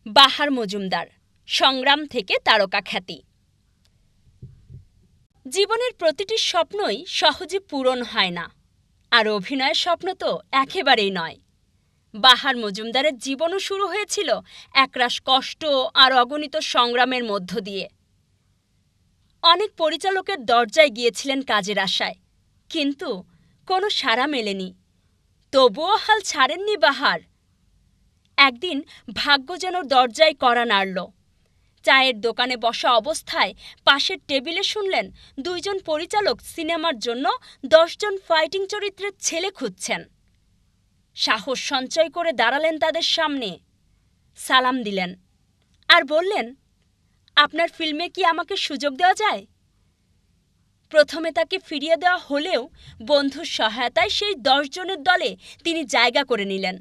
বাহার মজুমদার, সংগ্রাম থেকে তারকা খ্যাতি। জীবনের প্রতিটি স্বপ্নই সহজে পূরণ হয় না, আর অভিনয়ের স্বপ্ন তো একেবারেই নয়। বাহার মজুমদারের জীবনও শুরু হয়েছিল একরাশ কষ্ট আর অগণিত সংগ্রামের মধ্য দিয়ে। অনেক পরিচালকের দরজায় গিয়েছিলেন কাজের আশায়, কিন্তু কোনো সাড়া মেলেনি। তবুও হাল ছাড়েননি বাহার। একদিন ভাগ্য যেন দরজায় কড়া নাড়ল। চায়ের দোকানে বসা অবস্থায় পাশের টেবিলে শুনলেন দুইজন পরিচালক সিনেমার জন্য 10 জন ফাইটিং চরিত্রের ছেলে খুঁজছেন। সাহস সঞ্চয় করে দাঁড়ালেন তাদের সামনে, সালাম দিলেন আর বললেন, আপনার ফিল্মে কি আমাকে সুযোগ দেওয়া যায়? প্রথমে তাকে ফিরিয়ে দেওয়া হলেও বন্ধুর সহায়তায় সেই 10 জনের দলে তিনি জায়গা করে নিলেন।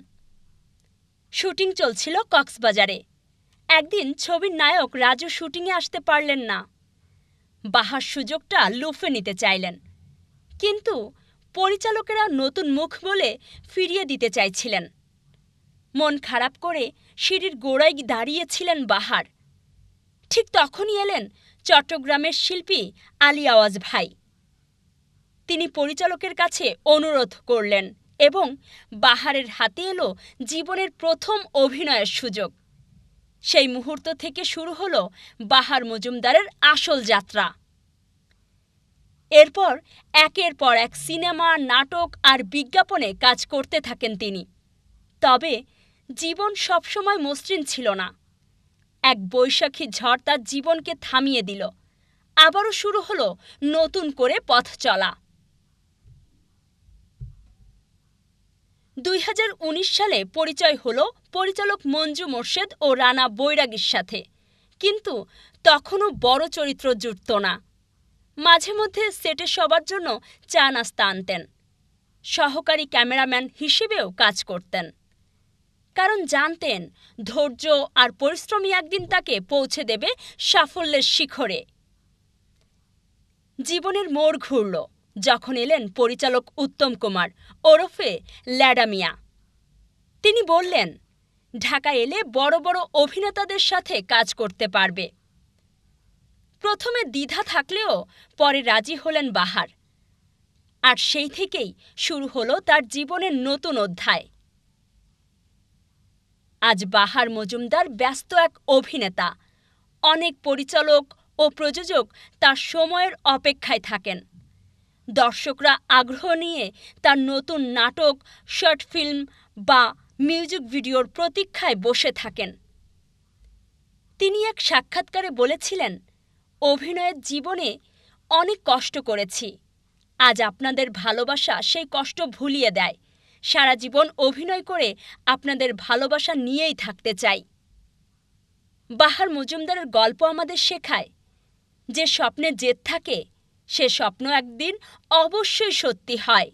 শুটিং চলছিল কক্সবাজারে। একদিন ছবির নায়ক রাজু শুটিংয়ে আসতে পারলেন না। বাহার সুযোগটা লুফে নিতে চাইলেন, কিন্তু পরিচালকেরা নতুন মুখ বলে ফিরিয়ে দিতে চাইছিলেন। মন খারাপ করে সিঁড়ির গোড়ায় দাঁড়িয়েছিলেন বাহার। ঠিক তখনই এলেন চট্টগ্রামের শিল্পী আলী আওয়াজ ভাই। তিনি পরিচালকের কাছে অনুরোধ করলেন এবং বাহারের হাতে এলো জীবনের প্রথম অভিনয়ের সুযোগ। সেই মুহূর্ত থেকে শুরু হলো বাহার মজুমদারের আসল যাত্রা। এরপর একের পর এক সিনেমা, নাটক আর বিজ্ঞাপনে কাজ করতে থাকেন তিনি। তবে জীবন সবসময় মসৃণ ছিল না। এক বৈশাখী ঝড় তার জীবনকে থামিয়ে দিল। আবারও শুরু হলো নতুন করে পথ চলা। 2019 সালে পরিচয় হলো পরিচালক মঞ্জু মোর্শেদ ও রানা বৈরাগীর সাথে, কিন্তু তখনও বড় চরিত্র জুটত না। মাঝে মধ্যে সেটে সবার জন্য চা নাস্তা আনতেন। সহকারী ক্যামেরাম্যান হিসেবেও কাজ করতেন, কারণ জানতেন ধৈর্য আর পরিশ্রমী একদিন তাকে পৌঁছে দেবে সাফল্যের শিখরে। জীবনের মোড় ঘুরল যখন এলেন পরিচালক উত্তম কুমার ওরফে ল্যাডা মিয়া। তিনি বললেন, ঢাকা এলে বড় বড় অভিনেতাদের সাথে কাজ করতে পারবে। প্রথমে দ্বিধা থাকলেও পরে রাজি হলেন বাহার, আর সেই থেকেই শুরু হলো তার জীবনের নতুন অধ্যায়। আজ বাহার মজুমদার ব্যস্ত এক অভিনেতা। অনেক পরিচালক ও প্রযোজক তার সময়ের অপেক্ষায় থাকেন। দর্শকরা আগ্রহ নিয়ে তার নতুন নাটক, শর্ট ফিল্ম বা মিউজিক ভিডিওর প্রতীক্ষায় বসে থাকেন। তিনি এক সাক্ষাৎকারে বলেছিলেন, অভিনয়ের জীবনে অনেক কষ্ট করেছি। আজ আপনাদের ভালোবাসা সেই কষ্ট ভুলিয়ে দেয়। সারা জীবন অভিনয় করে আপনাদের ভালোবাসা নিয়েই থাকতে চাই। বাহার মজুমদারের গল্প আমাদের শেখায়, যে স্বপ্নে জেদ থাকে সে স্বপ্ন একদিন অবশ্যই সত্যি হয়।